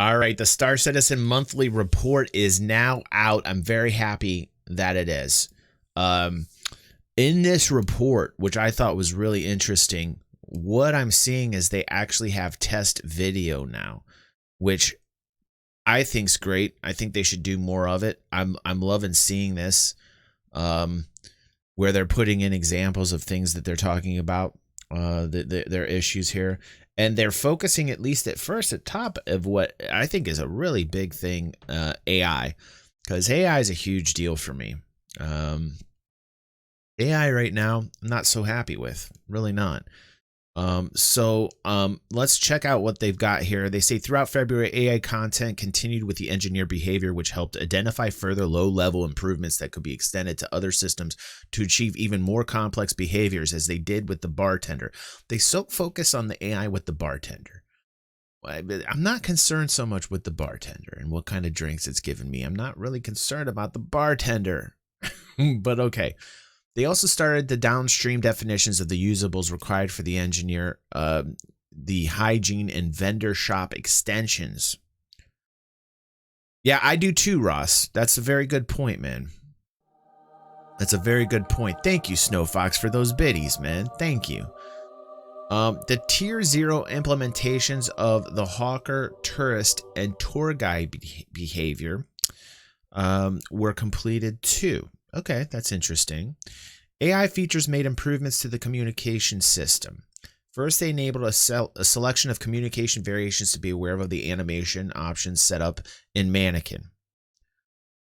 All right, the Star Citizen monthly report is now out. I'm very happy that it is. In this report, which I thought was really interesting, what I'm seeing is they actually have test video now, which I think's great. I think they should do more of it. I'm loving seeing this, where they're putting in examples of things that they're talking about, their issues here. And they're focusing, at least at first, at top of what I think is a really big thing, AI. Because AI is a huge deal for me. AI right now, I'm not so happy with. Really not. Let's check out what they've got here. They say throughout February, AI content continued with the engineer behavior, which helped identify further low-level improvements that could be extended to other systems to achieve even more complex behaviors, as they did with the bartender. They so focus on the AI with the bartender. I'm not concerned so much with the bartender and what kind of drinks it's given me. I'm not really concerned about the bartender, but okay. They also started the downstream definitions of the usables required for the engineer, the hygiene and vendor shop extensions. Yeah, I do too, Ross. That's a very good point, man. That's a very good point. Thank you, Snowfox, for those biddies, man. Thank you. The Tier 0 implementations of the hawker, tourist, and tour guide behavior were completed too. Okay, that's interesting. AI features made improvements to the communication system. First, they enabled a selection of communication variations to be aware of the animation options set up in Mannequin.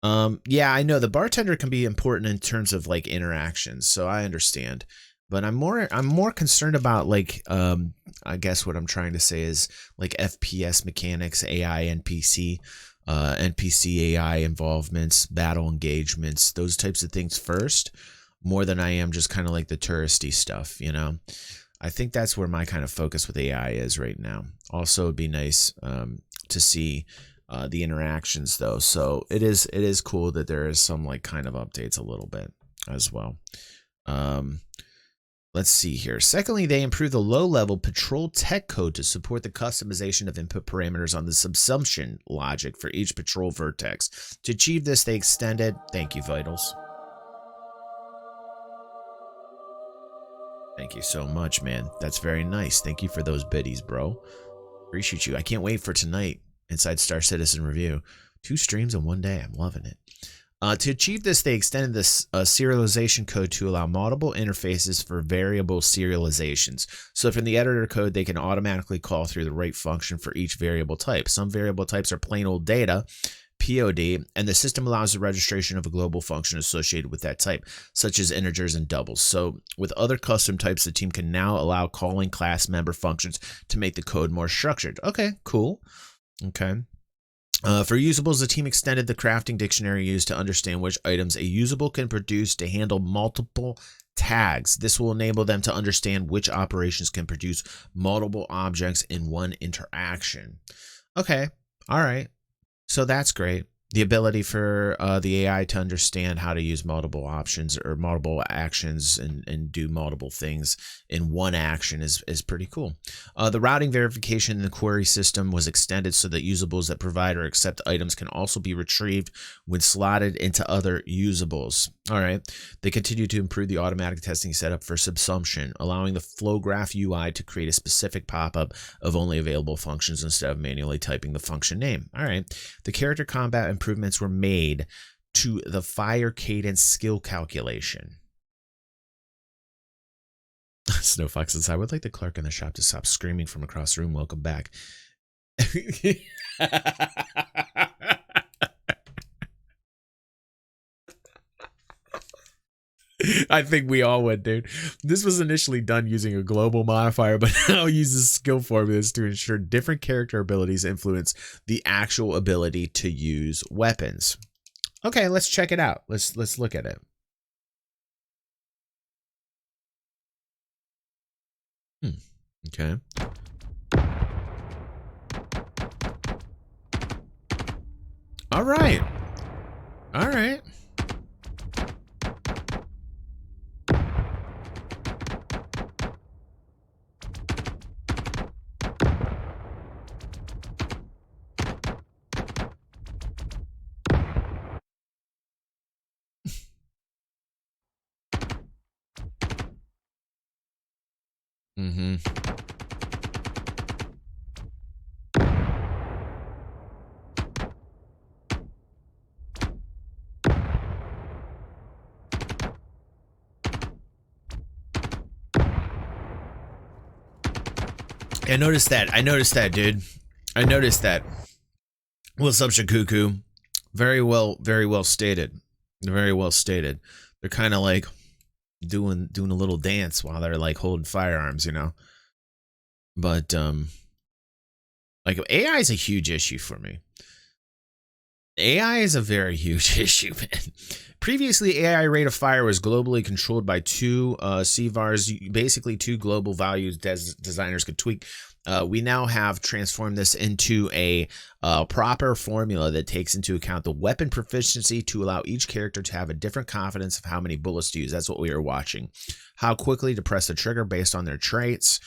Yeah, I know the bartender can be important in terms of like interactions, so I understand. But I'm more concerned about like I guess what I'm trying to say is like FPS mechanics, AI, NPC. NPC AI involvements, battle engagements, those types of things first, more than I am just kind of like the touristy stuff, you know. I think that's where my kind of focus with AI is right now. Also, it'd be nice to see the interactions though. So it is cool that there is some like kind of updates a little bit as well. Let's see here. Secondly, they improved the low-level patrol tech code to support the customization of input parameters on the subsumption logic for each patrol vertex. To achieve this, they extended... Thank you, Vitals. Thank you so much, man. That's very nice. Thank you for those biddies, bro. Appreciate you. I can't wait for tonight, Inside Star Citizen Review. 2 streams in one day. I'm loving it. To achieve this, they extended this serialization code to allow multiple interfaces for variable serializations. So from the editor code, they can automatically call through the right function for each variable type. Some variable types are plain old data, POD, and the system allows the registration of a global function associated with that type, such as integers and doubles. So with other custom types, the team can now allow calling class member functions to make the code more structured. Okay, cool. Okay. For usables, the team extended the crafting dictionary used to understand which items a usable can produce to handle multiple tags. This will enable them to understand which operations can produce multiple objects in one interaction. Okay, all right. So that's great. The ability for the AI to understand how to use multiple options or multiple actions and do multiple things in one action is pretty cool. The routing verification in the query system was extended so that usables that provide or accept items can also be retrieved when slotted into other usables. All right. They continue to improve the automatic testing setup for subsumption, allowing the flow graph UI to create a specific pop-up of only available functions instead of manually typing the function name. All right. The character combat improvements were made to the fire cadence skill calculation. Snowfox says, I would like the clerk in the shop to stop screaming from across the room. Welcome back. I think we all would, dude. This was initially done using a global modifier, but now uses skill formulas to ensure different character abilities influence the actual ability to use weapons. Okay, let's check it out. Let's look at it. Okay. All right. All right. Mm-hmm. I noticed that. I noticed that, dude. I noticed that. What's up, Shikuku? Very well stated. Very well stated. They're kind of like doing a little dance while they're like holding firearms, you know. But like AI is a huge issue for me. AI is a very huge issue, man. Previously, AI rate of fire was globally controlled by two CVARs, basically two global values designers could tweak. We now have transformed this into a proper formula that takes into account the weapon proficiency to allow each character to have a different confidence of how many bullets to use. That's what we are watching. How quickly to press the trigger based on their traits.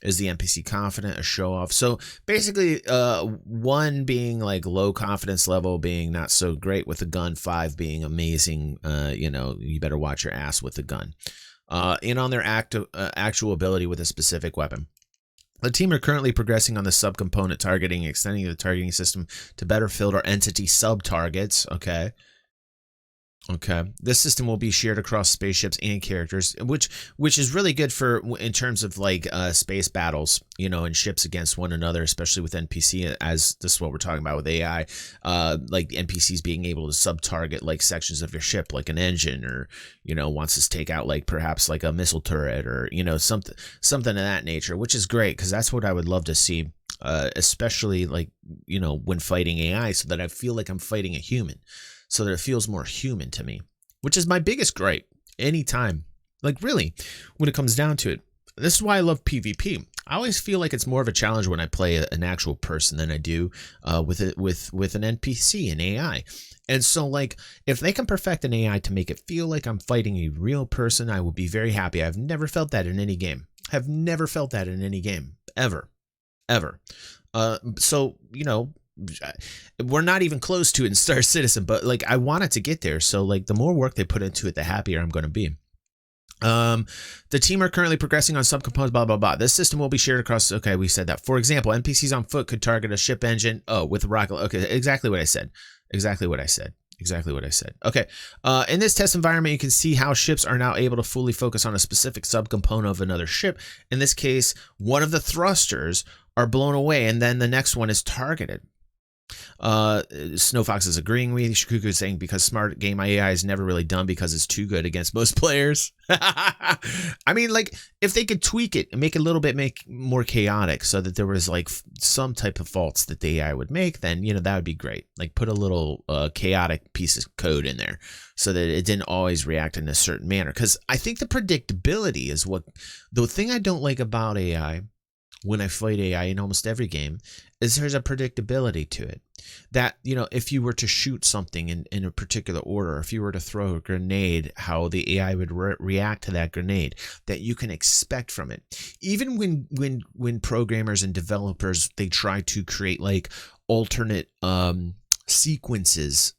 Is the NPC confident, a show off? So basically, 1 being like low confidence level, being not so great with the gun, 5 being amazing. You know, you better watch your ass with the gun. In on their actual ability with a specific weapon. The team are currently progressing on the subcomponent targeting, extending the targeting system to better filter entity sub-targets. Okay. This system will be shared across spaceships and characters, which is really good for in terms of like space battles, you know, and ships against one another, especially with NPC, as this is what we're talking about with AI, like the NPCs being able to sub-target like sections of your ship, like an engine, or, you know, wants to take out like perhaps like a missile turret, or, you know, something of that nature, which is great because that's what I would love to see, especially like, you know, when fighting AI, so that I feel like I'm fighting a human. So that it feels more human to me, which is my biggest gripe anytime. Like really, when it comes down to it, this is why I love PvP. I always feel like it's more of a challenge when I play an actual person than I do with an NPC and AI. And so like, if they can perfect an AI to make it feel like I'm fighting a real person, I will be very happy. I've never felt that in any game. Have never felt that in any game ever. So, you know, we're not even close to it in Star Citizen, but like I want it to get there. So like the more work they put into it, the happier I'm going to be. The team are currently progressing on subcomponents, blah, blah, blah. This system will be shared across. Okay, we said that. For example, NPCs on foot could target a ship engine. Oh, with a rocket. Okay, exactly what I said. Okay. In this test environment, you can see how ships are now able to fully focus on a specific subcomponent of another ship. In this case, one of the thrusters are blown away, and then the next one is targeted. Snowfox is agreeing with Shikuku, is saying because smart game AI is never really done because it's too good against most players. I mean, like if they could tweak it and make it a little bit more chaotic so that there was like some type of faults that the AI would make, then, you know, that would be great. Like put a little chaotic piece of code in there so that it didn't always react in a certain manner. Because I think the predictability is what the thing I don't like about AI when I fight AI in almost every game is there's a predictability to it. That, you know, if you were to shoot something in a particular order, if you were to throw a grenade, how the AI would react to that grenade, that you can expect from it. Even when programmers and developers, they try to create like alternate sequences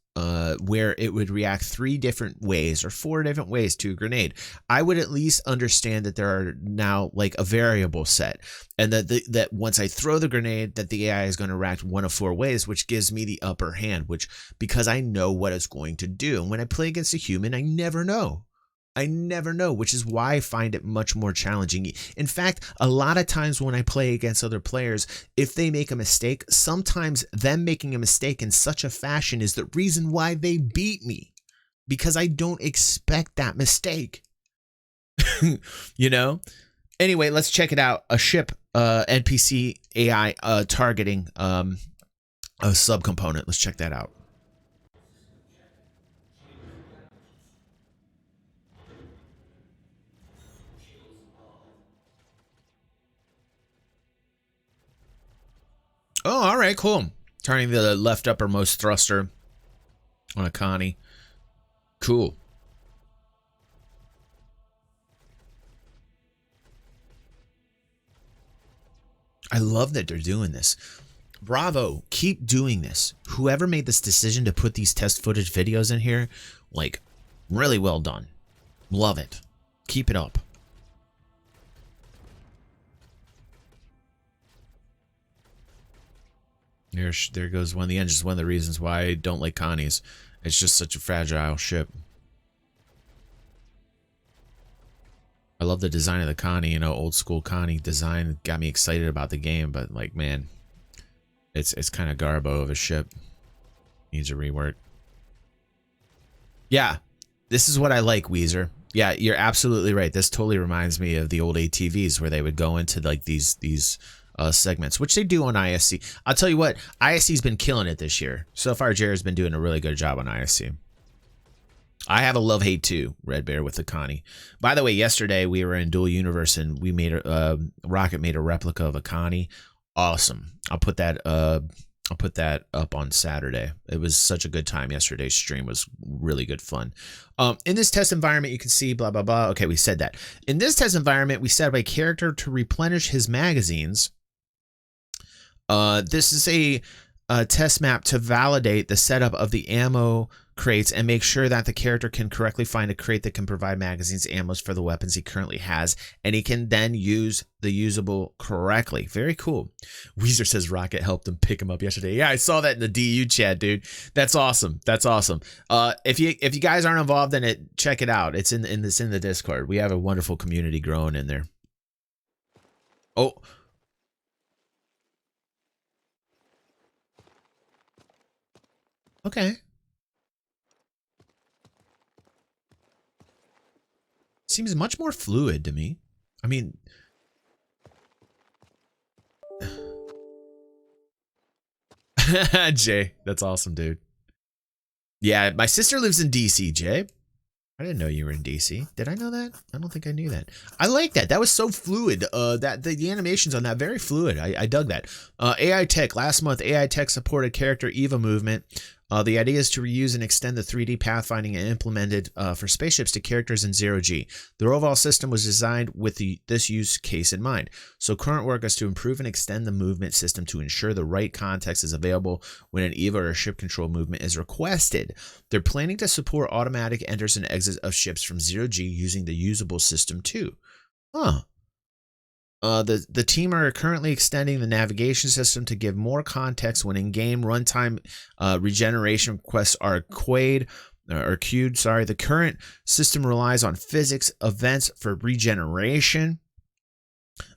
where it would react 3 different ways or 4 different ways to a grenade, I would at least understand that there are now like a variable set, and that once I throw the grenade, that the AI is going to react 1 of 4 ways, which gives me the upper hand, which because I know what it's going to do. And when I play against a human, I never know. Which is why I find it much more challenging. In fact, a lot of times when I play against other players, if they make a mistake, sometimes them making a mistake in such a fashion is the reason why they beat me, because I don't expect that mistake. You know? Anyway, let's check it out. A ship NPC AI targeting a subcomponent. Let's check that out. Oh, all right, cool. Turning the left uppermost thruster on a Connie. Cool. I love that they're doing this. Bravo. Keep doing this. Whoever made this decision to put these test footage videos in here, like, really well done. Love it. Keep it up. There goes one of the engines. One of the reasons why I don't like Connie's. It's just such a fragile ship. I love the design of the Connie, you know, old school Connie design. Got me excited about the game, but like, man, it's kind of garbo of a ship. Needs a rework. Yeah, this is what I like, Weezer. Yeah, you're absolutely right. This totally reminds me of the old ATVs where they would go into like these segments, which they do on ISC. I'll tell you what, ISC's been killing it this year. So far, Jared's been doing a really good job on ISC. I have a love-hate too, Red Bear with the Connie. By the way, yesterday we were in Dual Universe and we made Rocket made a replica of a Connie. Awesome. I'll put that up on Saturday. It was such a good time. Yesterday's stream was really good fun. In this test environment, you can see blah, blah, blah. Okay, we said that. In this test environment, we set up a character to replenish his magazines. This is a test map to validate the setup of the ammo crates and make sure that the character can correctly find a crate that can provide magazines, ammos for the weapons he currently has, and he can then use the usable correctly. Very cool. Weezer says Rocket helped him pick him up yesterday. Yeah, I saw that in the DU chat, dude. That's awesome. That's awesome. If you guys aren't involved in it, check it out. It's in the Discord. We have a wonderful community growing in there. Oh. Okay. Seems much more fluid to me. I mean, Jay, that's awesome, dude. Yeah, my sister lives in DC, Jay. I didn't know you were in DC. Did I know that? I don't think I knew that. I like that. That was so fluid. That the animations on that very fluid. I dug that. AI Tech last month. AI Tech supported character EVA movement. The idea is to reuse and extend the 3D pathfinding and implemented for spaceships to characters in 0G. The overall system was designed with this use case in mind. So current work is to improve and extend the movement system to ensure the right context is available when an EVA or ship control movement is requested. They're planning to support automatic enters and exits of ships from 0G using the usable system too. Huh. The team are currently extending the navigation system to give more context when in-game runtime regeneration requests are queued. The current system relies on physics events for regeneration,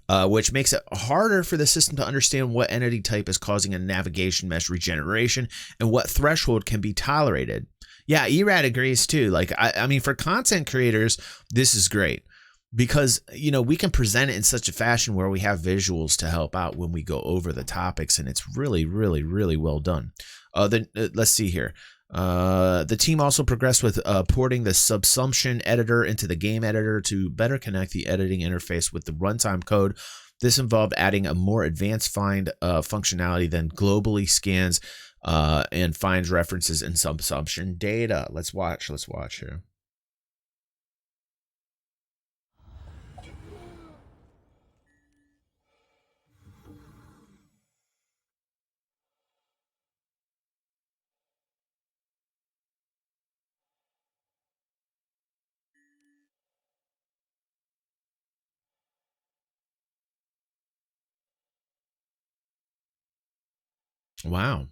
which makes it harder for the system to understand what entity type is causing a navigation mesh regeneration and what threshold can be tolerated. Yeah, ERAD agrees too. Like, I mean, for content creators, this is great. Because, you know, we can present it in such a fashion where we have visuals to help out when we go over the topics, and it's really, really, really well done. Let's see here. The team also progressed with porting the subsumption editor into the game editor to better connect the editing interface with the runtime code. This involved adding a more advanced find functionality than globally scans and finds references in subsumption data. Let's watch here. Wow.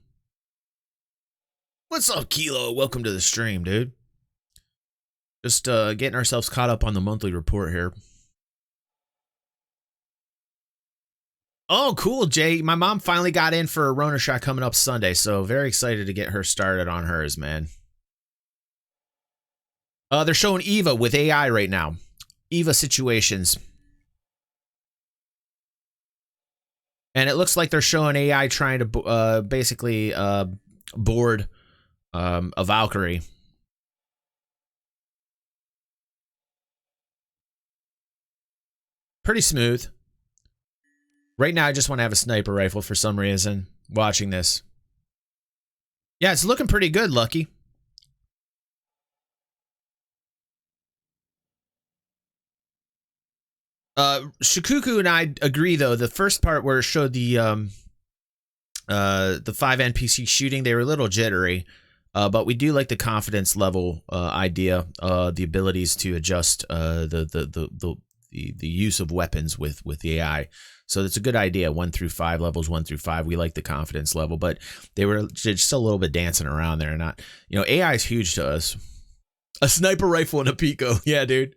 What's up, Kilo? Welcome to the stream, dude. Just getting ourselves caught up on the monthly report here. Oh, cool, Jay. My mom finally got in for a Rona shot coming up Sunday, so very excited to get her started on hers, man. They're showing EVA with AI right now. EVA situations. And it looks like they're showing AI trying to basically board a Valkyrie. Pretty smooth. Right now, I just want to have a sniper rifle for some reason, watching this. Yeah, it's looking pretty good, Lucky. Shikuku and I agree, though. The first part where it showed the 5 NPC shooting, they were a little jittery. But we do like the confidence level idea, the abilities to adjust the the use of weapons with the AI. So it's a good idea. 1 through 5 levels, 1 through 5. We like the confidence level, but they were just a little bit dancing around there. Not, AI is huge to us. A sniper rifle and a Pico. Yeah, dude.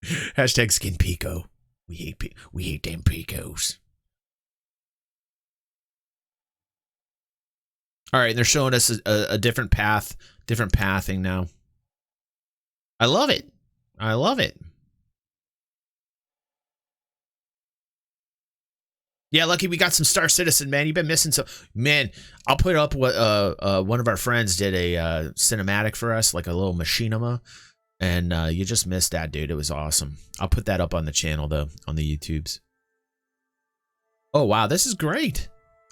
Hashtag skin Pico. We hate damn Picos. All right, and they're showing us a different pathing now. I love it. I love it. Yeah, Lucky, we got some Star Citizen, man. You've been missing some. Man, I'll put up what one of our friends did a cinematic for us, like a little machinima, and you just missed that, dude. It was awesome. I'll put that up on the channel, though, on the YouTubes. Oh, wow, this is great.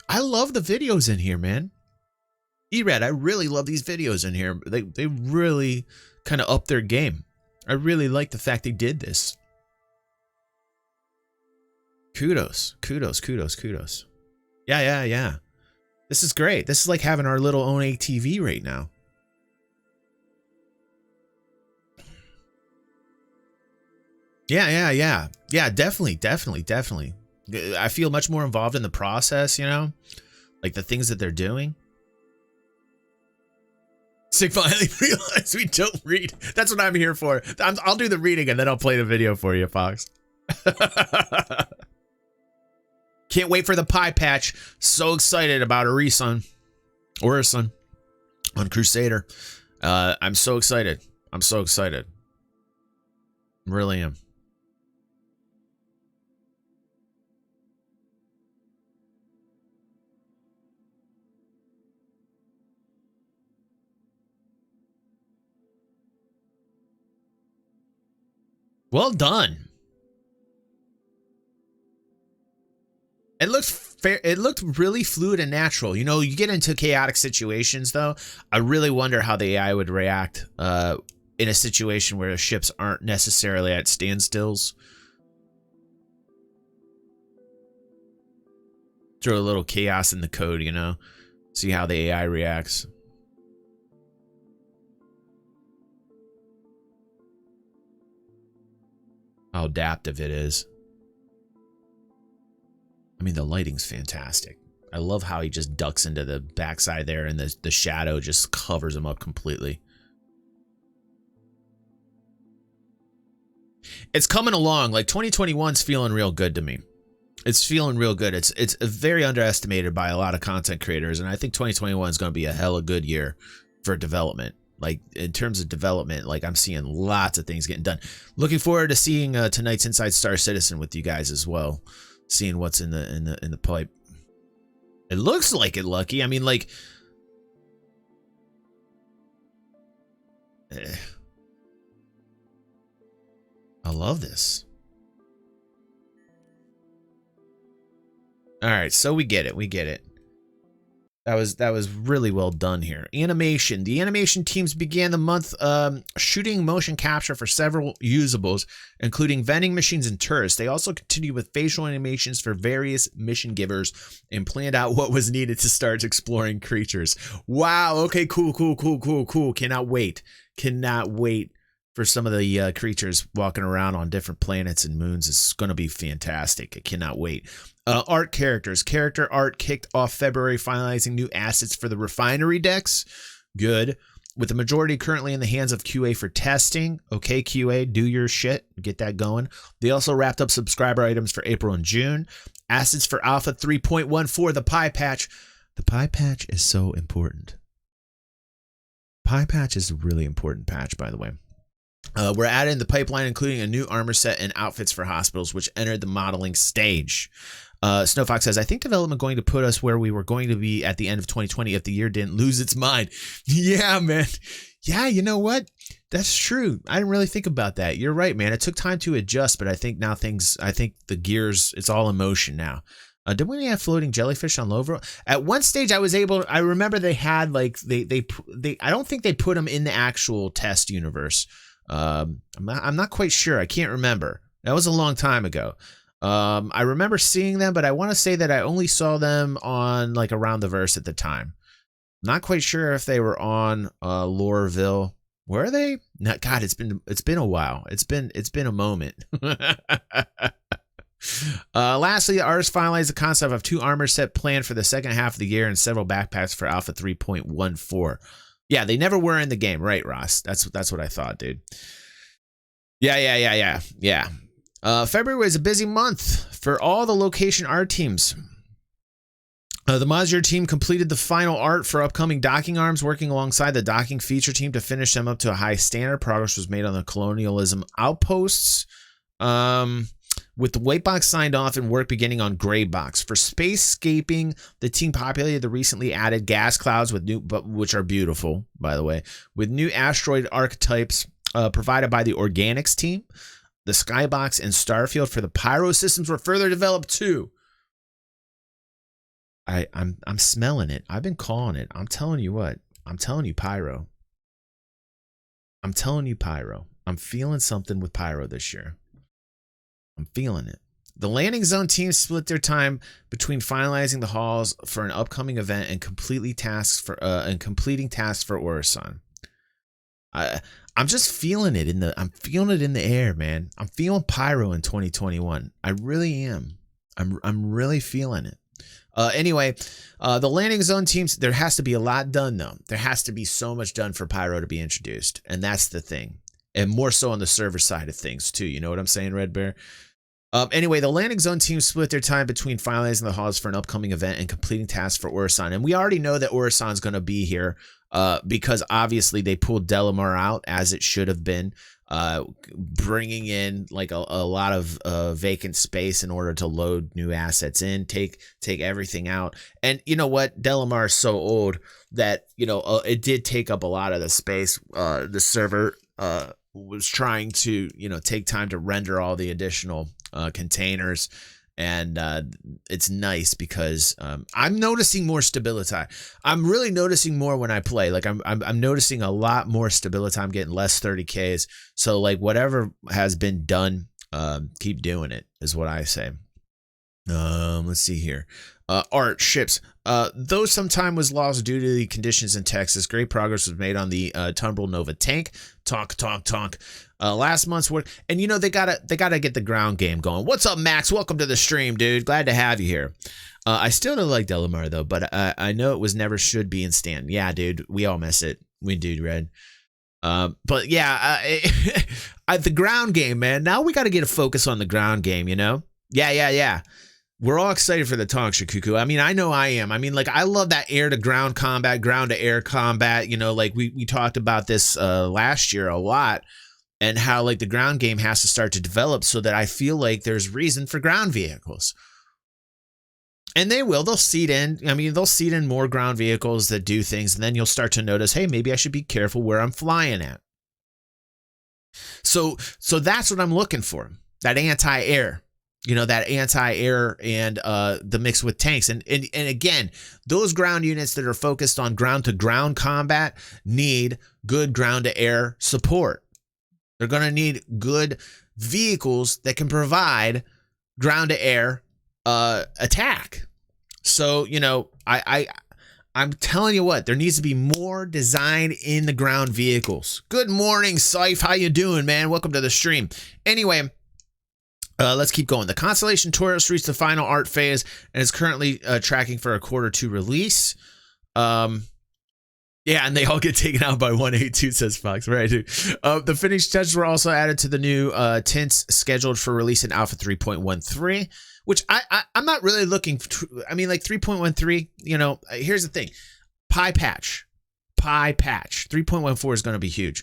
I love the videos in here, man. E-Red, I really love these videos in here. They really kind of up their game. I really like the fact they did this. Kudos. Yeah. This is great. This is like having our little own ATV right now. Yeah. Yeah, definitely. I feel much more involved in the process, like the things that they're doing. Sick finally realized we don't read. That's what I'm here for. I'll do the reading and then I'll play the video for you, Fox. Can't wait for the pie patch. So excited about Orison on Crusader. I'm so excited. Really am. Well done. It looks fair. It looked really fluid and natural. You get into chaotic situations, though. I really wonder how the AI would react in a situation where the ships aren't necessarily at standstills. Throw a little chaos in the code, See how the AI reacts. How adaptive it is. I mean, the lighting's fantastic. I love how he just ducks into the backside there and the shadow just covers him up completely. It's coming along. Like 2021's feeling real good to me. It's feeling real good. It's very underestimated by a lot of content creators, and I think 2021 is going to be a hella good year for development. Like in terms of development, like I'm seeing lots of things getting done. Looking forward to seeing tonight's Inside Star Citizen with you guys as well. Seeing what's in the pipe. It looks like it, Lucky. I mean, like, I love this. All right, so we get it. That was really well done here. Animation. The animation teams began the month shooting motion capture for several usables, including vending machines and tourists. They also continued with facial animations for various mission givers and planned out what was needed to start exploring creatures. Wow. Okay, cool. Cannot wait for some of the creatures walking around on different planets and moons. It's going to be fantastic. I cannot wait. Art characters. Character art kicked off February, finalizing new assets for the refinery decks. Good. With the majority currently in the hands of QA for testing. Okay, QA, do your shit. Get that going. They also wrapped up subscriber items for April and June. Assets for Alpha 3.14, the Pie Patch. The Pie Patch is so important. Pie Patch is a really important patch, by the way. We're adding the pipeline, including a new armor set and outfits for hospitals, which entered the modeling stage. Snowfox says, I think development going to put us where we were going to be at the end of 2020 if the year didn't lose its mind. Yeah, man. Yeah, you know what? That's true. I didn't really think about that. You're right, man. It took time to adjust, but I think now the gears, it's all in motion now. Didn't we have floating jellyfish on Lover? At one stage, I remember they had like, I don't think they put them in the actual test universe. I'm not quite sure. I can't remember. That was a long time ago. I remember seeing them, but I want to say that I only saw them on like Around the Verse at the time. Not quite sure if they were on Loreville Were they? No, God, it's been a while. It's been a moment. Lastly, the artist finalized the concept of 2 armor set planned for the second half of the year and several backpacks for Alpha 3.14. Yeah, they never were in the game, right, Ross? That's what I thought, dude. Yeah. February was a busy month for all the location art teams. The Modular team completed the final art for upcoming docking arms, working alongside the docking feature team to finish them up to a high standard. Progress was made on the colonialism outposts, with the white box signed off and work beginning on gray box. For spacescaping, the team populated the recently added gas clouds with which are beautiful, by the way, with new asteroid archetypes provided by the organics team. The skybox and starfield for the pyro systems were further developed too. I'm smelling it. I've been calling it. I'm telling you what. I'm telling you pyro. I'm feeling something with pyro this year. I'm feeling it. The landing zone team split their time between finalizing the halls for an upcoming event and completing tasks for Orison. I'm just feeling it I'm feeling it in the air, man. I'm feeling pyro in 2021. I really am. I'm really feeling it. Anyway, the landing zone teams, there has to be a lot done, though. There has to be so much done for pyro to be introduced. And that's the thing. And more so on the server side of things, too. You know what I'm saying, Red Bear? Anyway, the landing zone team split their time between finalizing the halls for an upcoming event and completing tasks for Orison. And we already know that Orison's going to be here because obviously they pulled Delamar out, as it should have been, bringing in like a lot of vacant space in order to load new assets in, take everything out. And you know what? Delamar is so old that, it did take up a lot of the space. The server was trying to, take time to render all the additional containers. And it's nice because I'm noticing more stability. I'm really noticing more when I play. Like I'm noticing a lot more stability. I'm getting less 30Ks. So like whatever has been done, keep doing it is what I say. Let's see here. Art ships. Though some time was lost due to the conditions in Texas, great progress was made on the Tumbrel Nova tank. Tonk. Last month's work, and they gotta get the ground game going. What's up, Max? Welcome to the stream, dude. Glad to have you here. I still don't like Delamar though, but I know it was never should be in Stan. Yeah, dude, we all miss it. We do, Red. But yeah, the ground game, man. Now we got to get a focus on the ground game. Yeah. We're all excited for the Tonk, Shikuku. I mean, I know I am. I mean, like, I love that air-to-ground combat, ground-to-air combat. Like, we talked about this last year a lot, and how, like, the ground game has to start to develop so that I feel like there's reason for ground vehicles. And they will. They'll seed in. I mean, they'll seed in more ground vehicles that do things, and then you'll start to notice, hey, maybe I should be careful where I'm flying at. So that's what I'm looking for, that anti-air. That anti-air and the mix with tanks. And again, those ground units that are focused on ground-to-ground combat need good ground-to-air support. They're going to need good vehicles that can provide ground-to-air attack. So, I'm telling you what, there needs to be more design in the ground vehicles. Good morning, Syfe. How you doing, man? Welcome to the stream. Anyway, let's keep going. The Constellation Taurus reached the final art phase and is currently tracking for a Q2 release. Yeah, and they all get taken out by 182, says Fox. Right, dude. The finished touches were also added to the new tints scheduled for release in Alpha 3.13, which I'm not really looking to, I mean, like 3.13, here's the thing. Pie patch 3.14 is going to be huge.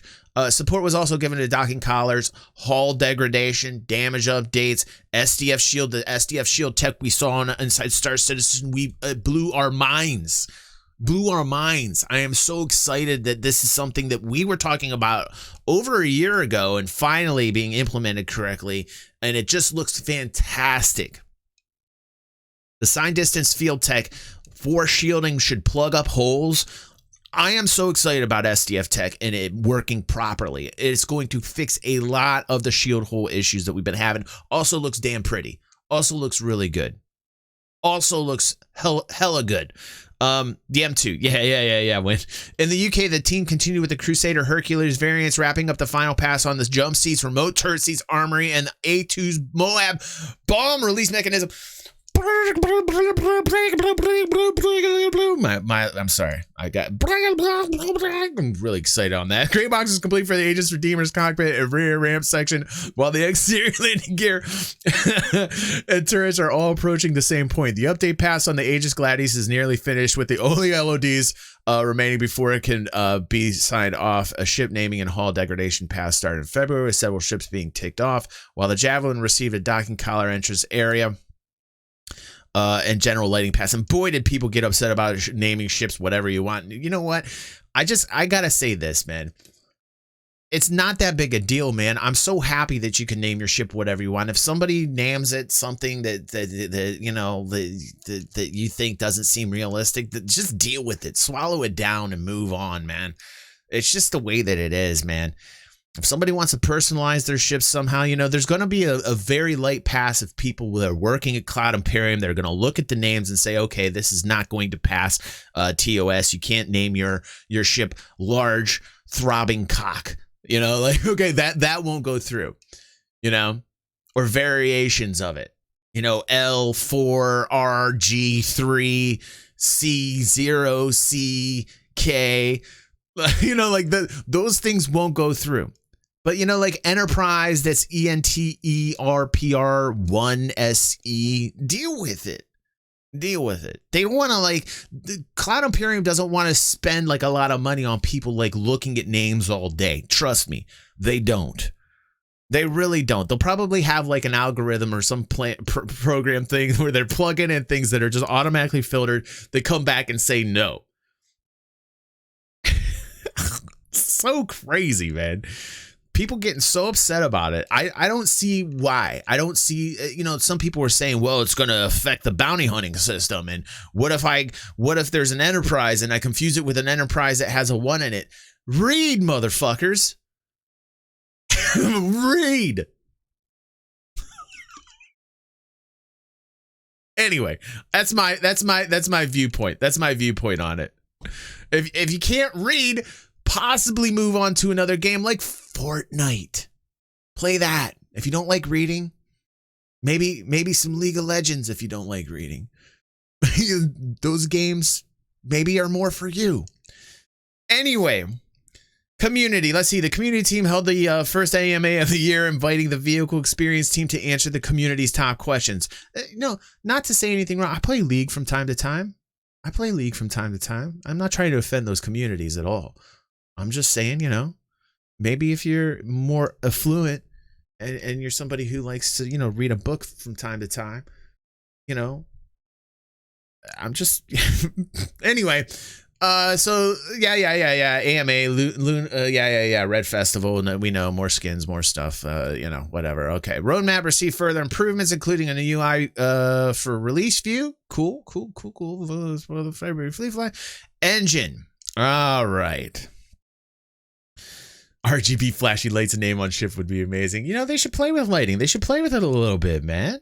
Support was also given to docking collars, hull degradation, damage updates, SDF shield. The SDF shield tech we saw on Inside Star Citizen, we blew our minds. I am so excited that this is something that we were talking about over a year ago and finally being implemented correctly, and it just looks fantastic. The sign distance field tech for shielding should plug up holes. I am so excited about SDF tech and it working properly. It's going to fix a lot of the shield hole issues that we've been having. Also looks damn pretty. Also looks really good. also looks hella good. The M2, yeah. When in the UK, the team continued with the Crusader Hercules variants, wrapping up the final pass on the jump seats, remote turret seats, armory, and the A2's Moab bomb release mechanism. I'm sorry. I'm really excited on that. Gray box is complete for the Aegis Redeemer's cockpit and rear ramp section, while the exterior landing gear and turrets are all approaching the same point. The update pass on the Aegis Gladius is nearly finished, with the only LODs remaining before it can be signed off. A ship naming and hull degradation pass started in February, with several ships being ticked off, while the Javelin received a docking collar entrance area and general lighting pass. And boy, did people get upset about naming ships whatever you want. You know what? I gotta say this, man. It's not that big a deal, man. I'm so happy that you can name your ship whatever you want. If somebody names it something that you know that you think doesn't seem realistic, just deal with it, swallow it down, and move on, man. It's just the way that it is, man. If somebody wants to personalize their ship somehow, you know, there's going to be a very light pass of people that are working at Cloud Imperium. They're going to look at the names and say, okay, this is not going to pass TOS. You can't name your ship Large Throbbing Cock. You know, like, okay, that won't go through, you know, or variations of it. You know, L4, RG3, C0, CK, you know, like those things won't go through. But, you know, like Enterprise, that's ENTERPR1SE, deal with it. Deal with it. They don't want to, like, Cloud Imperium doesn't want to spend like a lot of money on people like looking at names all day. Trust me, they don't. They really don't. They'll probably have like an algorithm or some program thing where they're plugging in things that are just automatically filtered. They come back and say no. So crazy, man. People getting so upset about it. I don't see why. I don't see, you know, some people were saying, well, it's going to affect the bounty hunting system. And what if there's an Enterprise and I confuse it with an Enterprise that has a 1 in it? Read, motherfuckers. Read. Anyway, that's my viewpoint. That's my viewpoint on it. If you can't read, possibly move on to another game like Fortnite. Play that. If you don't like reading, maybe some League of Legends if you don't like reading. Those games maybe are more for you. Anyway, community. Let's see. The community team held the first AMA of the year, inviting the vehicle experience team to answer the community's top questions. No, not to say anything wrong. I play League from time to time. I'm not trying to offend those communities at all. I'm just saying, you know, maybe if you're more affluent and you're somebody who likes to, you know, read a book from time to time, you know, I'm just anyway. So yeah. AMA, Red Festival. We know more skins, more stuff. You know, whatever. Okay. Roadmap received further improvements, including a new UI for release view. Cool. For the February Fleet Fly engine. All right. RGB flashy lights and name on ship would be amazing. You know, they should play with lighting. They should play with it a little bit, man.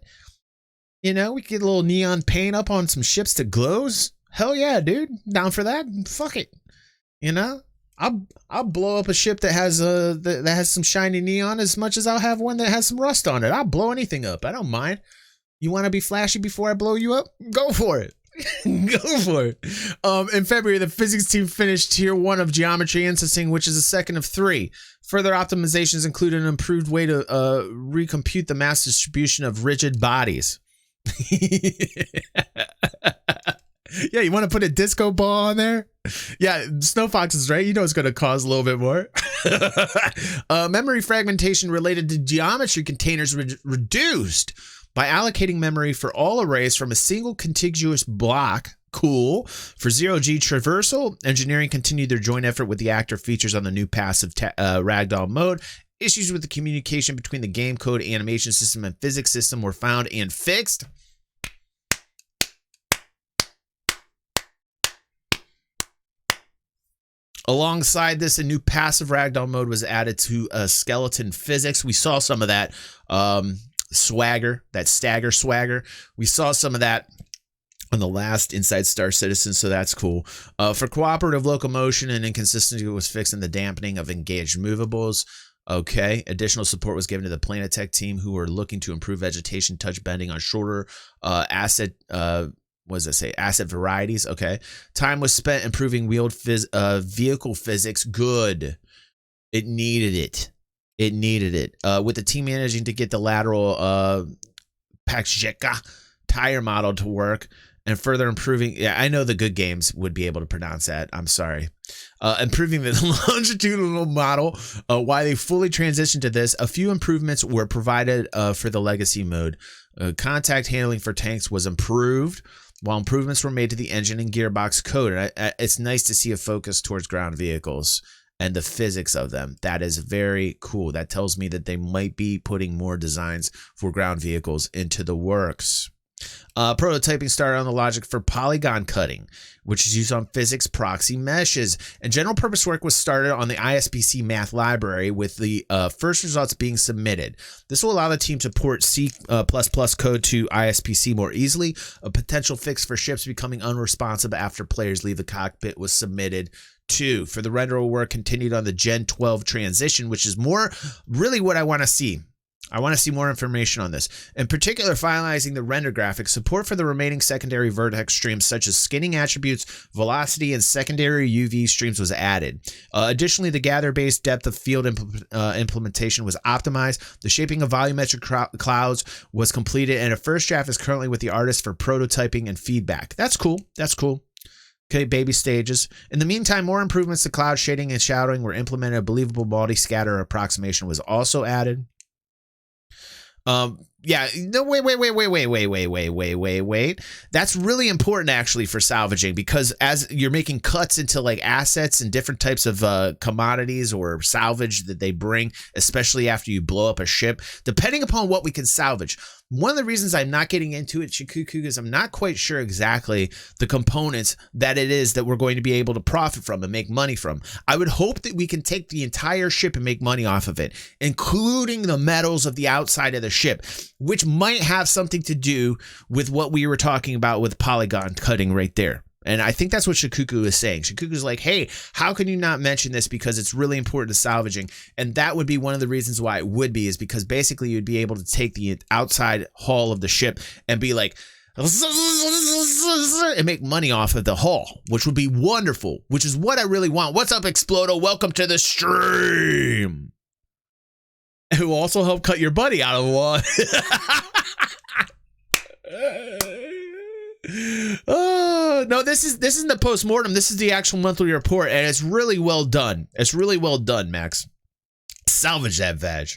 You know, we could get a little neon paint up on some ships that glows. Hell yeah, dude. Down for that. Fuck it. You know, I'll blow up a ship that has that has some shiny neon as much as I'll have one that has some rust on it. I'll blow anything up. I don't mind. You want to be flashy before I blow you up? Go for it. Go for it. In February, the physics team finished tier 1 of geometry instancing, which is the second of 3. Further optimizations include an improved way to recompute the mass distribution of rigid bodies. Yeah, you want to put a disco ball on there? Yeah, Snow Fox is right. You know it's going to cause a little bit more. Memory fragmentation related to geometry containers reduced by allocating memory for all arrays from a single contiguous block. Cool. For 0G traversal, engineering continued their joint effort with the actor features on the new passive ragdoll mode. Issues with the communication between the game code, animation system, and physics system were found and fixed. Alongside this, a new passive ragdoll mode was added to skeleton physics. We saw some of that swagger, that stagger swagger. We saw some of that on the last Inside Star Citizen, so that's cool. For cooperative locomotion, and inconsistency was fixed in the dampening of engaged movables. Okay. Additional support was given to the Planetech team, who were looking to improve vegetation touch bending on shorter asset asset varieties. Okay. Time was spent improving wheeled vehicle physics. Good. It needed it. It needed it. With the team managing to get the lateral Paksheka tire model to work and further improving. Yeah, I know the good games would be able to pronounce that. I'm sorry. Improving the longitudinal model. While they fully transitioned to this, a few improvements were provided for the legacy mode. Contact handling for tanks was improved, while improvements were made to the engine and gearbox code. And it's nice to see a focus towards ground vehicles and the physics of them. That is very cool. That tells me that they might be putting more designs for ground vehicles into the works. Prototyping started on the logic for polygon cutting, which is used on physics proxy meshes, and general purpose work was started on the ISPC math library, with the first results being submitted. This will allow the team to port C++ code to ISPC more easily. A potential fix for ships becoming unresponsive after players leave the cockpit was submitted too. For the renderer work continued on the Gen 12 transition, which is more really what I want to see. I want to see more information on this. In particular, finalizing the render graphics, support for the remaining secondary vertex streams such as skinning attributes, velocity, and secondary UV streams was added. Additionally, the gather-based depth of field implementation was optimized. The shaping of volumetric clouds was completed, and a first draft is currently with the artist for prototyping and feedback. That's cool. That's cool. Okay, baby stages. In the meantime, more improvements to cloud shading and shadowing were implemented. A believable multi-scatter approximation was also added. Yeah, no, wait. That's really important actually for salvaging, because as you're making cuts into like assets and different types of commodities or salvage that they bring, especially after you blow up a ship, depending upon what we can salvage. One of the reasons I'm not getting into it, Shikuku, is I'm not quite sure exactly the components that it is that we're going to be able to profit from and make money from. I would hope that we can take the entire ship and make money off of it, including the metals of the outside of the ship, which might have something to do with what we were talking about with polygon cutting right there. And I think that's what Shikuku is saying. Shikuku's like, hey, how can you not mention this? Because it's really important to salvaging. And that would be one of the reasons why it would be, is because basically you'd be able to take the outside hull of the ship and be like, and make money off of the hull, which would be wonderful, which is what I really want. What's up, Explodo? Welcome to the stream. It will also help cut your buddy out of one. Oh no, this isn't the post-mortem. This is the actual monthly report, and it's really well done. It's really well done, Max. Salvage that veg.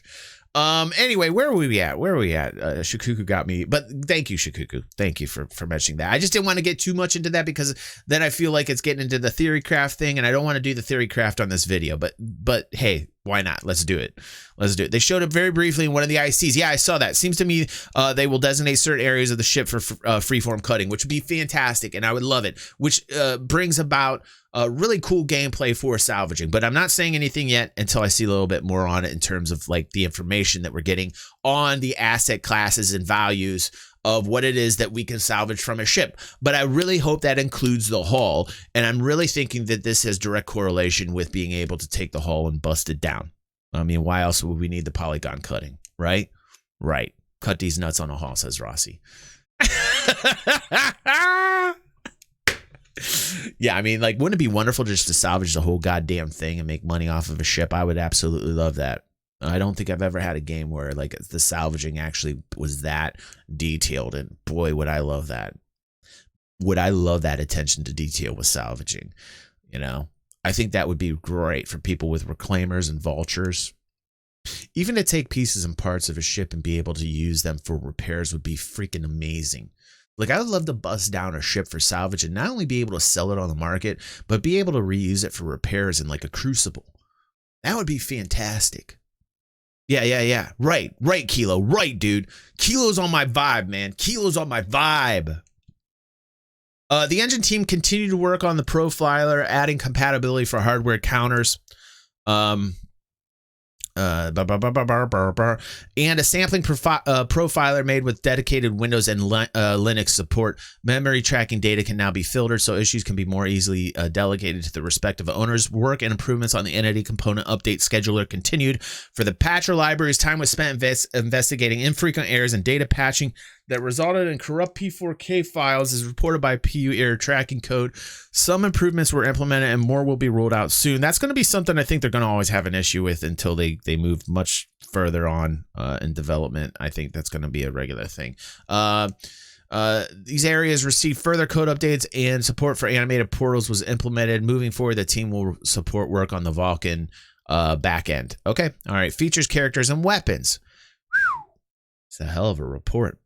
Anyway, where are we at? Shikuku got me, but thank you, Shikuku. Thank you for mentioning that. I just didn't want to get too much into that, because then I feel like it's getting into the theory craft thing, and I don't want to do the theory craft on this video, but hey, why not? Let's do it. They showed up very briefly in one of the ICs. Yeah, I saw that. Seems to me they will designate certain areas of the ship for freeform cutting, which would be fantastic, and I would love it, which brings about really cool gameplay for salvaging. But I'm not saying anything yet until I see a little bit more on it in terms of like the information that we're getting on the asset classes and values of what it is that we can salvage from a ship. But I really hope that includes the hull, and I'm really thinking that this has direct correlation with being able to take the hull and bust it down. I mean, why else would we need the polygon cutting, right? Right. Cut these nuts on a hull, says Rossi. Yeah, I mean, like, wouldn't it be wonderful just to salvage the whole goddamn thing and make money off of a ship? I would absolutely love that. I don't think I've ever had a game where like the salvaging actually was that detailed, and boy, would I love that. Would I love that attention to detail with salvaging? You know, I think that would be great for people with reclaimers and vultures. Even to take pieces and parts of a ship and be able to use them for repairs would be freaking amazing. Like, I would love to bust down a ship for salvage and not only be able to sell it on the market, but be able to reuse it for repairs in like a crucible. That would be fantastic. Yeah. Right, Kilo. Right, dude. Kilo's on my vibe, man. Kilo's on my vibe. The engine team continued to work on the profiler, adding compatibility for hardware counters. And a sampling profiler made with dedicated Windows and Linux support. Memory tracking data can now be filtered so issues can be more easily delegated to the respective owners. Work and improvements on the entity component update scheduler continued. For the patcher libraries, time was spent investigating infrequent errors and data patching that resulted in corrupt P4K files as reported by PU error tracking code. Some improvements were implemented and more will be rolled out soon. That's going to be something I think they're going to always have an issue with until they move much further on in development. I think that's going to be a regular thing. These areas received further code updates and support for animated portals was implemented. Moving forward, the team will support work on the Vulkan backend. Okay. All right. Features, characters, and weapons. Whew. It's a hell of a report.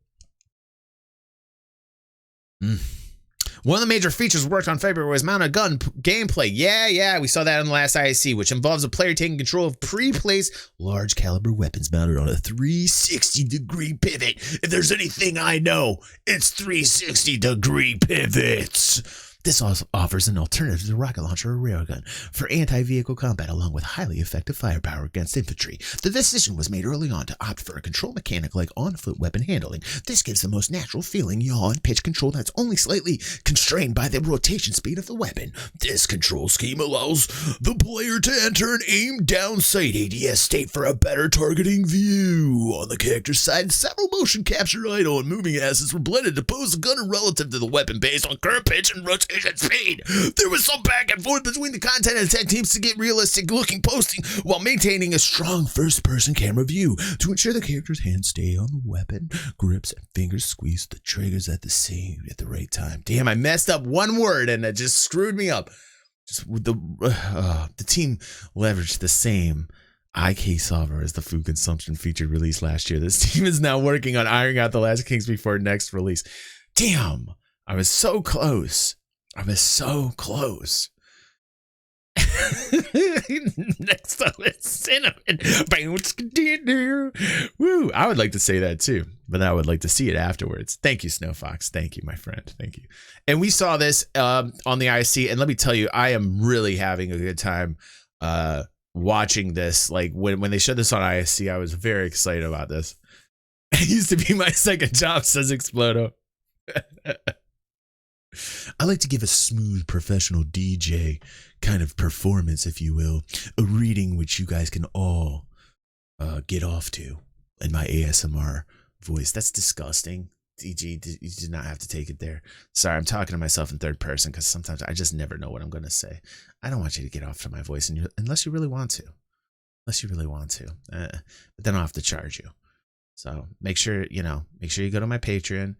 One of the major features worked on February was mounted gun gameplay. Yeah, we saw that in the last ISC, which involves a player taking control of pre-placed large caliber weapons mounted on a 360-degree pivot. If there's anything I know, it's 360-degree pivots. This also offers an alternative to the rocket launcher or railgun for anti-vehicle combat, along with highly effective firepower against infantry. The decision was made early on to opt for a control mechanic like on-foot weapon handling. This gives the most natural feeling yaw and pitch control that's only slightly constrained by the rotation speed of the weapon. This control scheme allows the player to enter an aim down sight ADS state for a better targeting view. On the character's side, several motion capture idle and moving assets were blended to pose the gunner relative to the weapon based on current pitch and rotation speed. There was some back and forth between the content and tech teams to get realistic looking posting while maintaining a strong first person camera view to ensure the character's hands stay on the weapon grips and fingers squeeze the triggers at the right time. Damn, I messed up one word and it just screwed me up. Just the team leveraged the same IK solver as the food consumption feature released last year. This team is now working on ironing out the last kinks before next release. Damn, I was so close. Next up is cinnamon. Woo! I would like to say that too, but I would like to see it afterwards. Thank you, Snow Fox. Thank you, my friend. Thank you. And we saw this on the IC, and let me tell you, I am really having a good time watching this. Like when they showed this on ISC, I was very excited about this. It used to be my second job, says Explodo. I like to give a smooth professional DJ kind of performance, if you will, a reading which you guys can all get off to in my ASMR voice. That's disgusting. DG, you did not have to take it there. Sorry, I'm talking to myself in third person because sometimes I just never know what I'm going to say. I don't want you to get off to my voice unless you really want to. But then I'll have to charge you. So make sure you go to my Patreon.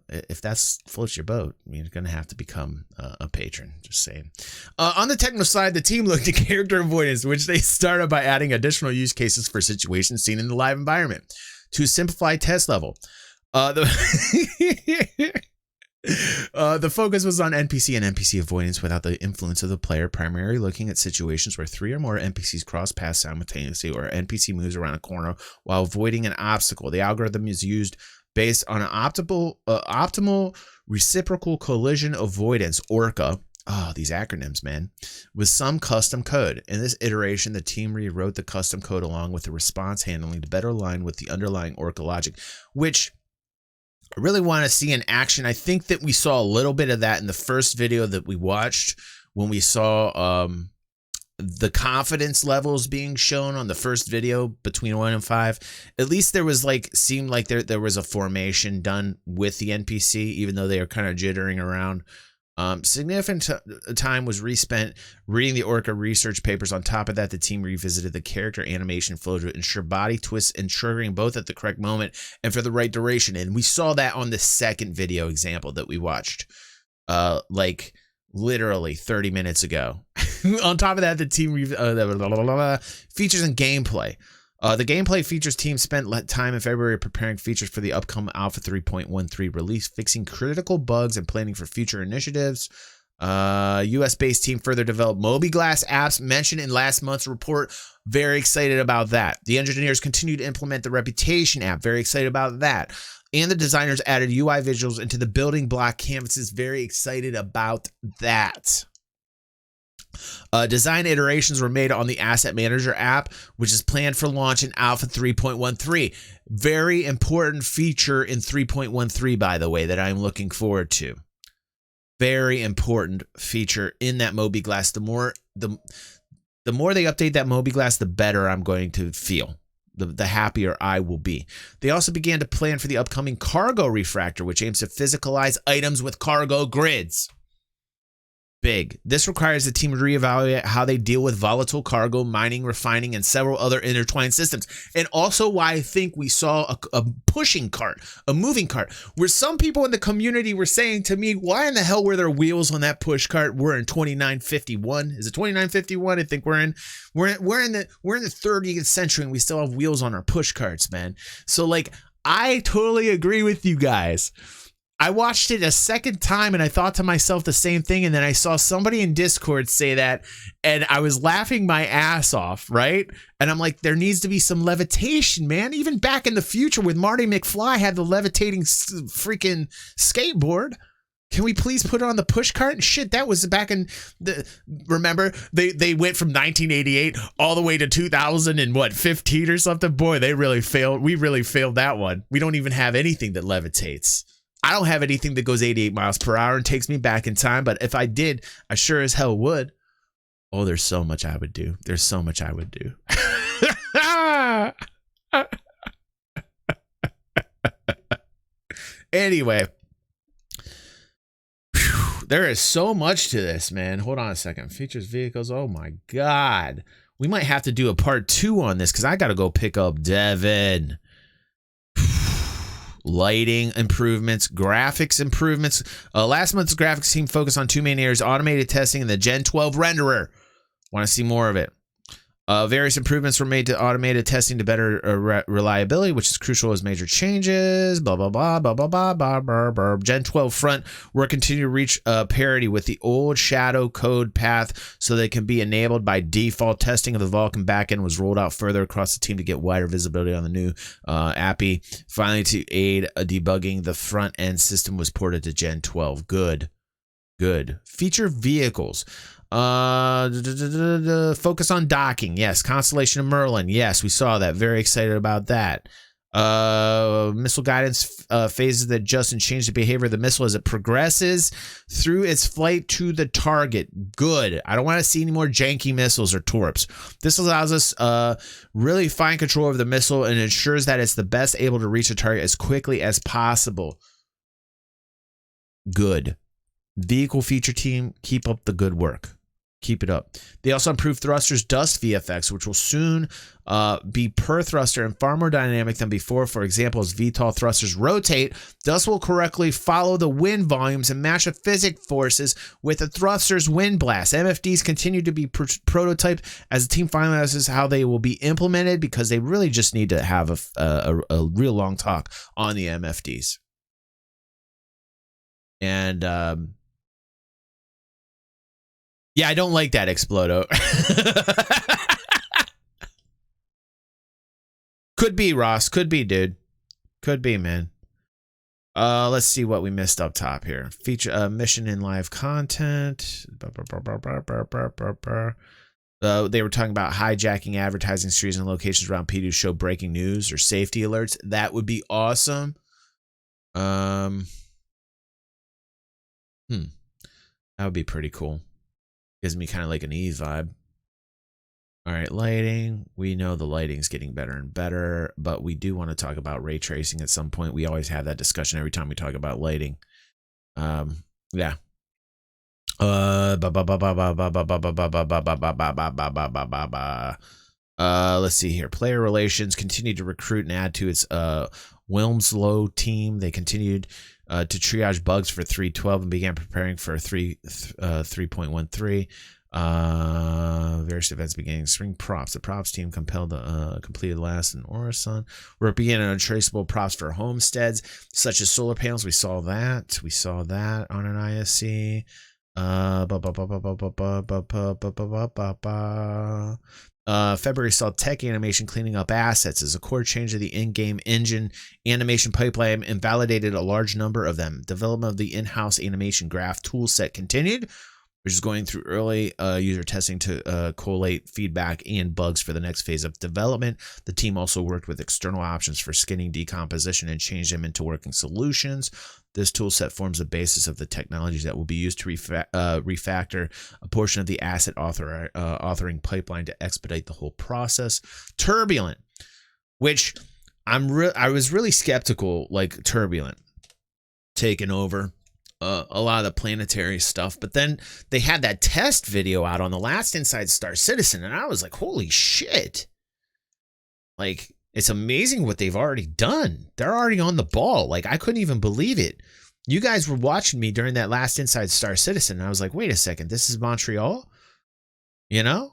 If that's floats your boat, you're gonna have to become a patron. Just saying. On the technical side, the team looked at character avoidance, which they started by adding additional use cases for situations seen in the live environment to simplify test level. The focus was on NPC and NPC avoidance without the influence of the player, primarily looking at situations where 3 or more NPCs cross paths simultaneously or NPC moves around a corner while avoiding an obstacle. The algorithm is used based on an optimal reciprocal collision avoidance, ORCA. These acronyms, man, with some custom code. In this iteration, the team rewrote the custom code along with the response handling to better align with the underlying ORCA logic, which I really want to see in action. I think that we saw a little bit of that in the first video that we watched when we saw the confidence levels being shown on the first video between 1 and 5. At least there was seemed like there was a formation done with the NPC, even though they were kind of jittering around. Significant time was respent reading the ORCA research papers. On top of that, the team revisited the character animation flow to ensure body twists and triggering both at the correct moment and for the right duration. And we saw that on the second video example that we watched, literally 30 minutes ago. On top of that, the team features and gameplay. The gameplay features team spent time in February preparing features for the upcoming Alpha 3.13 release, fixing critical bugs and planning for future initiatives. US-based team further developed MobiGlass apps mentioned in last month's report. Very excited about that. The engineers continue to implement the Reputation app. Very excited about that. And the designers added UI visuals into the building block canvases. Very excited about that. Design iterations were made on the Asset Manager app, which is planned for launch in Alpha 3.13. Very important feature in 3.13, by the way, that I'm looking forward to. Very important feature in that mobiGlas. The more they update that mobiGlas, the better I'm going to feel. The happier I will be. They also began to plan for the upcoming cargo refractor, which aims to physicalize items with cargo grids. Big. This requires the team to reevaluate how they deal with volatile cargo, mining, refining, and several other intertwined systems. And also why I think we saw a pushing cart, a moving cart, where some people in the community were saying to me, why in the hell were there wheels on that push cart? We're in 2951. Is it 2951? I think we're in the 30th century and we still have wheels on our push carts, man. So like, I totally agree with you guys. I watched it a second time and I thought to myself the same thing. And then I saw somebody in Discord say that and I was laughing my ass off, right? And I'm like, there needs to be some levitation, man. Even back in the future with Marty McFly had the levitating freaking skateboard. Can we please put it on the push cart? And shit, that was back in remember, they went from 1988 all the way to 2015 or something. Boy, they really failed. We really failed that one. We don't even have anything that levitates. I don't have anything that goes 88 miles per hour and takes me back in time, but if I did, I sure as hell would. Oh, there's so much I would do. There's so much I would do. Anyway, there is so much to this, man. Hold on a second. Features, vehicles. Oh my God. We might have to do a part 2 on this because I got to go pick up Devin. Lighting improvements, graphics improvements. Last month's graphics team focused on 2 main areas: automated testing and the Gen 12 renderer. Want to see more of it. Various improvements were made to automated testing to better reliability, which is crucial as major changes. Blah, blah, blah, blah, blah, blah, blah, blah, blah. Gen 12 front will continue to reach parity with the old shadow code path so they can be enabled by default. Testing of the Vulkan backend was rolled out further across the team to get wider visibility on the new API. Finally, to aid debugging, the front end system was ported to Gen 12. Good. Feature vehicles. Focus on docking. Yes. Constellation of Merlin. Yes, we saw that. Very excited about that. Missile guidance phases that adjust and change the behavior of the missile as it progresses through its flight to the target. Good. I don't want to see any more janky missiles or torps. This allows us really fine control over the missile and ensures that it's the best able to reach the target as quickly as possible. Good. Vehicle feature team, keep up the good work. Keep it up. They also improved thrusters dust VFX, which will soon be per thruster and far more dynamic than before. For example, as VTOL thrusters rotate, dust will correctly follow the wind volumes and match the physics forces with the thruster's wind blast. MFDs continue to be prototyped as the team finalizes how they will be implemented because they really just need to have a real long talk on the MFDs. And yeah, I don't like that Explodo. Could be, Ross. Could be, dude. Could be, man. Let's see what we missed up top here. Feature mission in live content. They were talking about hijacking advertising streets and locations around P to show breaking news or safety alerts. That would be awesome. That would be pretty cool. Gives me kind of like an Eve vibe. All right, lighting. We know the lighting's getting better and better, but we do want to talk about ray tracing at some point. We always have that discussion every time we talk about lighting. Yeah. Let's see here. Player relations continued to recruit and add to its Wilmslow team. They continued to triage bugs for 3.12 and began preparing for 3.13. Various events beginning spring props. The props team completed last in Orison. We're beginning untraceable props for homesteads such as solar panels. We saw that on an ISC. February saw tech animation cleaning up assets as a core change of the in-game engine animation pipeline and validated a large number of them. Development of the in-house animation graph toolset continued. which is going through early user testing to collate feedback and bugs for the next phase of development. The team also worked with external options for skinning decomposition and changed them into working solutions. This tool set forms the basis of the technologies that will be used to refactor a portion of the asset authoring pipeline to expedite the whole process. Turbulent, which I was really skeptical, like Turbulent taking over a lot of the planetary stuff, but then they had that test video out on the last Inside Star Citizen, and I was like, holy shit. Like, it's amazing what they've already done. They're already on the ball. Like, I couldn't even believe it. You guys were watching me during that last Inside Star Citizen, and I was like, wait a second, this is Montreal? You know?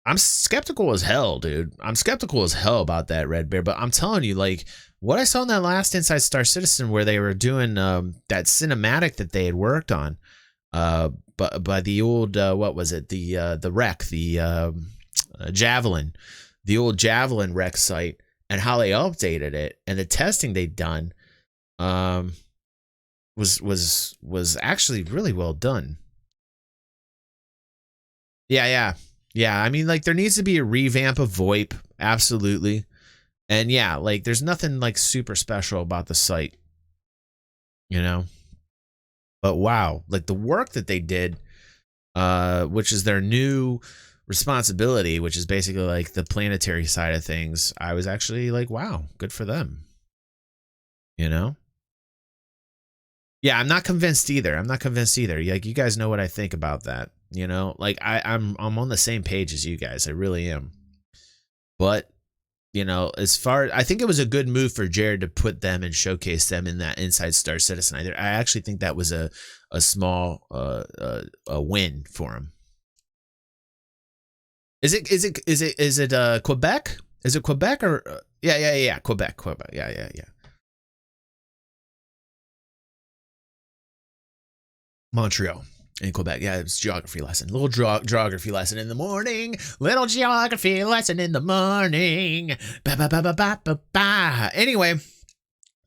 I'm skeptical as hell, dude. I'm skeptical as hell about that, Red Bear, but I'm telling you, like, what I saw in that last Inside Star Citizen where they were doing that cinematic that they had worked on but by the old, what was it? The wreck, the Javelin. The old Javelin wreck site, and how they updated it and the testing they'd done was actually really well done. Yeah. I mean, like, there needs to be a revamp of VoIP, absolutely. And yeah, like, there's nothing like super special about the site, you know. But wow, like the work that they did, which is their new responsibility, which is basically like the planetary side of things, I was actually like, wow, good for them. You know? Yeah, I'm not convinced either. Like, you guys know what I think about that. You know, like I'm on the same page as you guys. I really am. But, you know, I think it was a good move for Jared to put them and showcase them in that Inside Star Citizen. I actually think that was a small a win for him. Is it Quebec? Is it Quebec or yeah, Quebec. Yeah. Montreal in Quebec. Yeah, it's geography lesson. Little geography lesson in the morning. Little geography lesson in the morning. Anyway,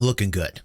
looking good.